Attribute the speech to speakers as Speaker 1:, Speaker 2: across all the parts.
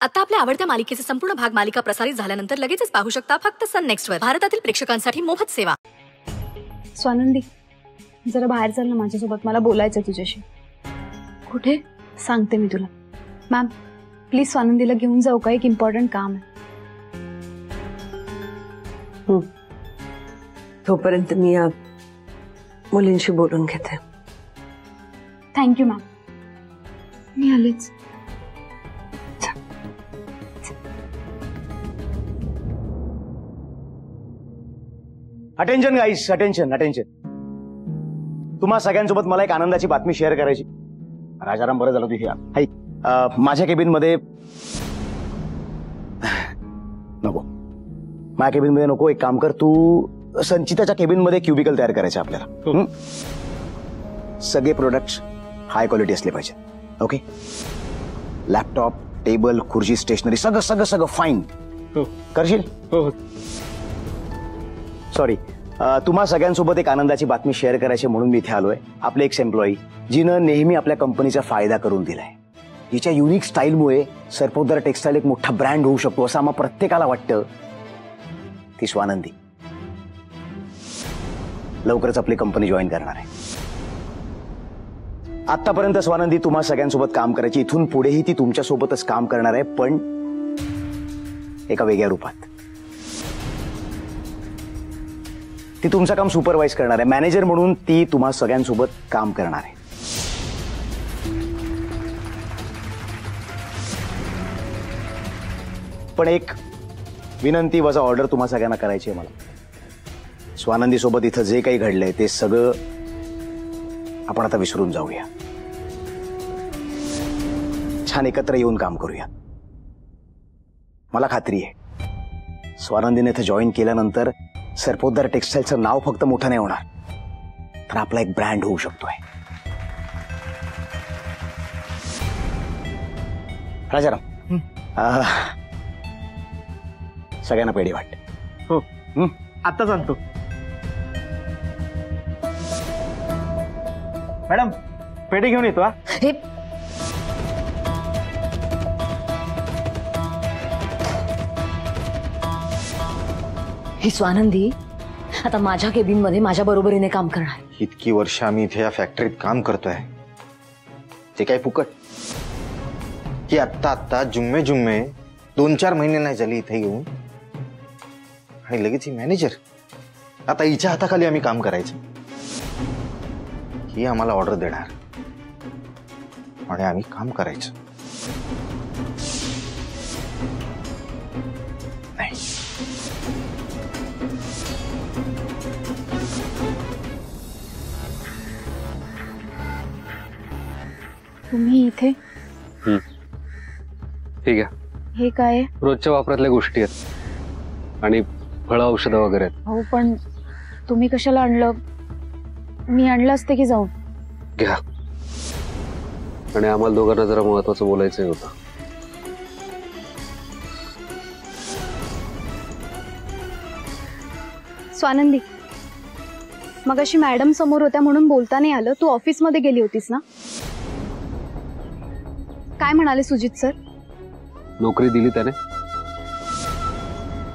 Speaker 1: आता आपल्या आवडत्या मालिकेचे संपूर्ण भाग मालिका प्रसारित झाल्यानंतर लगेचच पाहू शकता फक्त सन नेक्स्ट वर. भारतातील प्रेक्षकांसाठी मोफत सेवा.
Speaker 2: स्वानंदी, जरा बाहेर चल ना माझ्यासोबत, मला बोलायचं तुझ्याशी.
Speaker 3: कुठे?
Speaker 2: सांगते मी तुला. मॅम प्लीज स्वानंदीला घेऊन जाऊ का, एक इम्पॉर्टंट काम आहे.
Speaker 3: तोपर्यंत मी या मुलींशी बोलून घेते.
Speaker 2: Thank you ma'am. मी आलेच.
Speaker 4: Attention guys, attention attention. तुम्हा सगळ्यांसोबत मला एक आनंदाची बातमी शेअर करायची. राजाराम, बरं झालं तू हे ऐक. माझ्या केबिन मध्ये नको, माझ्या केबिन मध्ये नको. एक काम कर, तू संचिताच्या केबिन मध्ये क्युबिकल तयार करायचं आपल्याला. सगळे प्रोडक्ट्स हाय क्वालिटी असले पाहिजे. ओके, लॅपटॉप, टेबल, खुर्ची, स्टेशनरी, सगळं सगळं सगळं फाईन करशील? सॉरी, तुम्हा सगळ्यांसोबत एक आनंदाची बातमी शेअर करायची म्हणून मी इथे आलोय. आपले एक एम्प्लॉई जिनं नेहमी आपल्या कंपनीचा फायदा करून दिलाय, जिच्या युनिक स्टाईलमुळे सरपोतदार टेक्सटाईल एक मोठा ब्रँड होऊ शकतो असं आम्हा प्रत्येकाला वाटतं, ती स्वानंदी लवकरच आपली कंपनी जॉईन करणार आहे. आतापर्यंत स्वानंदी तुम्हा सगळ्यांसोबत काम करायची, इथून पुढेही ती तुमच्यासोबतच काम करणार आहे, पण एका वेगळ्या रूपात. ती तुमचं काम सुपरवाइज करणार आहे. मॅनेजर म्हणून ती तुम्हा सगळ्यांसोबत काम करणार आहे. पण एक विनंती वजा ऑर्डर तुम्हा सगळ्यांना करायची आहे मला. स्वानंदी सोबत इथं जे काही घडलंय ते सगळं आपण आता विसरून जाऊया. छान एकत्र येऊन काम करूया. मला खात्री आहे स्वानंदीने इथं जॉईन केल्यानंतर सरपोतदार टेक्सटाईलचं नाव फक्त मोठं नाही होणार, तर आपला एक ब्रँड होऊ शकतोय. राजाराम, सगळ्यांना पेढी वाट.
Speaker 5: हो, आता सांगतो. मॅडम, पेढी घेऊन येतो.
Speaker 3: ही स्वानंदी आता माझ्या केबिन मध्ये माझ्या बरोबरीने काम करणार.
Speaker 6: इतकी वर्ष आम्ही इथे या फॅक्टरीत काम करतोय, ते काय फुकट की आत्ता आत्ता जुम्मे जुम्मे 2-4 महिने नाही झाले इथे येऊन, आणि लगेच ही मॅनेजर आता हिच्या हाताखाली आम्ही काम करायचं. ही आम्हाला ऑर्डर देणार आणि आम्ही काम करायचं. नाही,
Speaker 2: तुम्ही इथे?
Speaker 7: ठीक आहे.
Speaker 2: हे काय?
Speaker 7: रोजच्या वापरातल्या गोष्टी आहेत आणि फळं औषधं वगैरे आहेत.
Speaker 2: हो, पण तुम्ही कशाला आणलं? मी आणलं असते की जाऊन.
Speaker 7: घ्या. आणि आम्हाला दोघांना जरा महत्वाचं बोलायचं होतं.
Speaker 2: स्वानंदी, मगाशी मॅडम समोर होत्या म्हणून बोलता नाही आलं. तू ऑफिस मध्ये गेली होतीस ना? काय म्हणाले सुजित सर?
Speaker 7: नोकरी दिली त्याने.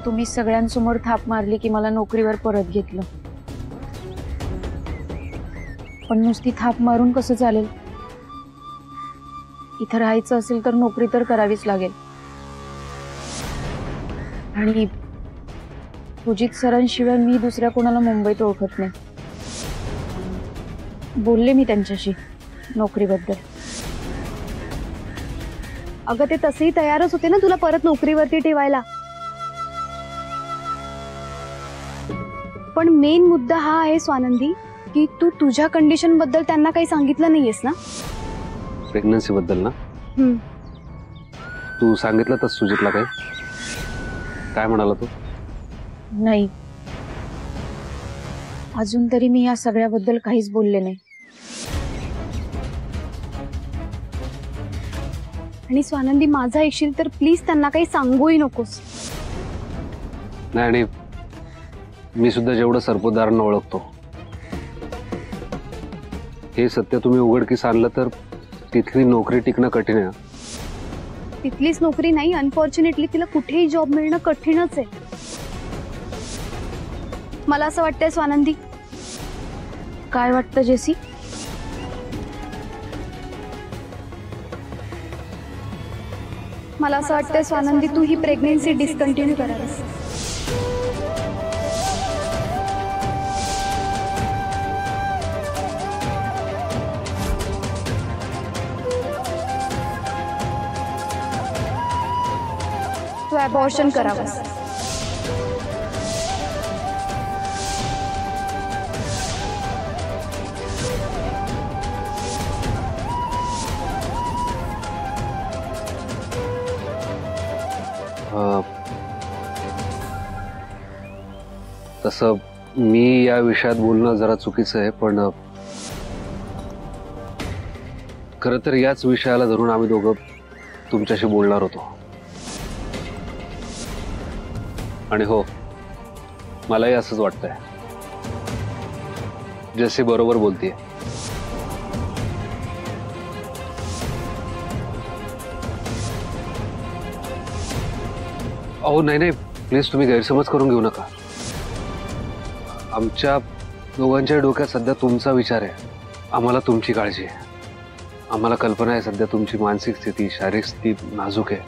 Speaker 2: तुम्ही सगळ्यांसमोर थाप मारली की मला नोकरीवर परत घेतलं, पण नुसती थाप मारून कसं चालेल? इथं राहायचं असेल तर नोकरी तर करावीच लागेल. आणि सुजित सरांशिवाय मी दुसऱ्या कोणाला मुंबईत ओळखत नाही. बोलले मी त्यांच्याशी नोकरीबद्दल. अगं ते तसेही तयारच होते ना तुला परत नोकरीवरती ठेवायला. पण मेन मुद्दा हा आहे स्वानंदी की तू तुझ्या कंडिशन बद्दल त्यांना काही सांगितलं नाहीयेस ना?
Speaker 7: प्रेग्नन्सी बद्दल ना? तू सांगितलं तर सुजितला काय म्हणाला तू?
Speaker 2: नाही, अजून तरी मी या सगळ्याबद्दल काहीच बोलले नाही. आणि स्वानंदी, माझा ऐकशील तर प्लीज त्यांना काही सांगूही नकोस.
Speaker 7: नाही, आणि मी सुद्धा जेवढं सरपोतदारांना ओळखतो, हे सत्य तुम्ही उघडकीस आणलं तर तिथली नोकरी टिकणं कठीण आहे.
Speaker 2: तिथलीच नोकरी नाही, अनफॉर्च्युनेटली तिला कुठेही जॉब मिळणं कठीणच आहे. मला असं वाटतंय स्वानंदी. काय वाटतं जेसी? मला असं वाटतंय स्वानंदी, तू ही प्रेग्नेन्सी डिस्कंटिन्यू करावीस. तू अबॉर्शन करावंस.
Speaker 7: तसं मी या विषयात बोलणं जरा चुकीचं आहे, पण खरं तर याच विषयाला धरून आम्ही दोघं तुमच्याशी बोलणार होतो. आणि हो, मलाही असंच वाटतंय. जसे बरोबर बोलतीये. अहो नाही नाही, प्लीज तुम्ही गैरसमज करून घेऊ नका. आमच्या दोघांच्या डोक्यात सध्या तुमचा विचार आहे. आम्हाला तुमची काळजी आहे. आम्हाला कल्पना आहे सध्या तुमची मानसिक स्थिती, शारीरिक स्थिती नाजूक आहे.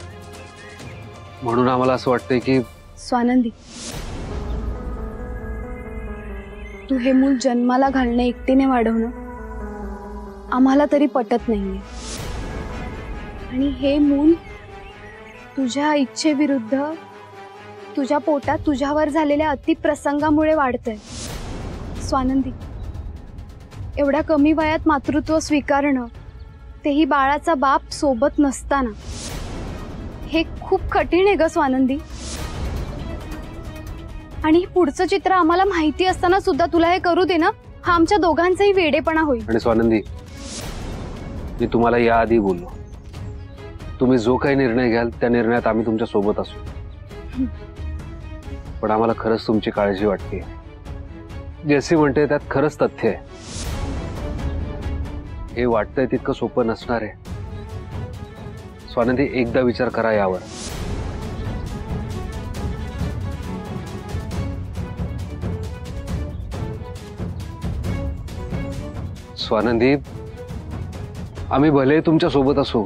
Speaker 7: म्हणून आम्हाला असं वाटतंय की
Speaker 2: स्वानंदी, तू हे मूल जन्माला घालणं, एकटीने वाढवणं आम्हाला तरी पटत नाहीये. आणि हे मूल तुझ्या इच्छेविरुद्ध तुझ्या पोटात तुझ्यावर झालेल्या अतिप्रसंगामुळे वाढतंय. स्वानंदी, एवढ्या कमी वयात मातृत्व स्वीकारणं, तेही बाळाचा बाप सोबत नसताना, हे खूप कठीण आहे ग स्वानंदी. आणि पुढचं चित्र आम्हाला माहिती असताना सुद्धा तुला हे करू दे ना, हा आमच्या दोघांचाही वेडेपणा होईल.
Speaker 7: आणि स्वानंदी, मी तुम्हाला याआधी बोललो, तुम्ही जो काही निर्णय घ्याल त्या निर्णयात आम्ही तुमच्या सोबत असू. पण आम्हाला खरंच तुमची काळजी वाटते. जैसी म्हणते त्यात खरंच तथ्य आहे. हे वाटतंय तितकं सोपं नसणार आहे. स्वानंदी, एकदा विचार करा यावर. स्वानंदी, आम्ही भले तुमच्या सोबत असू,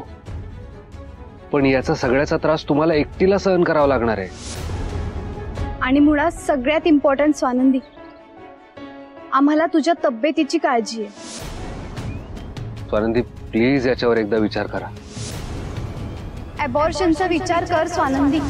Speaker 7: पण याचा सगळ्याचा त्रास तुम्हाला एकटीला सहन करावा लागणार आहे.
Speaker 2: आणि मुळात सगळ्यात इम्पॉर्टंट स्वानंदी, आम्हाला तुझ्या तब्येतीची काळजी आहे.
Speaker 7: स्वानंदी, प्लीज याच्यावर एकदा विचार करा.
Speaker 2: अबॉर्शनचा विचार कर स्वानंदी.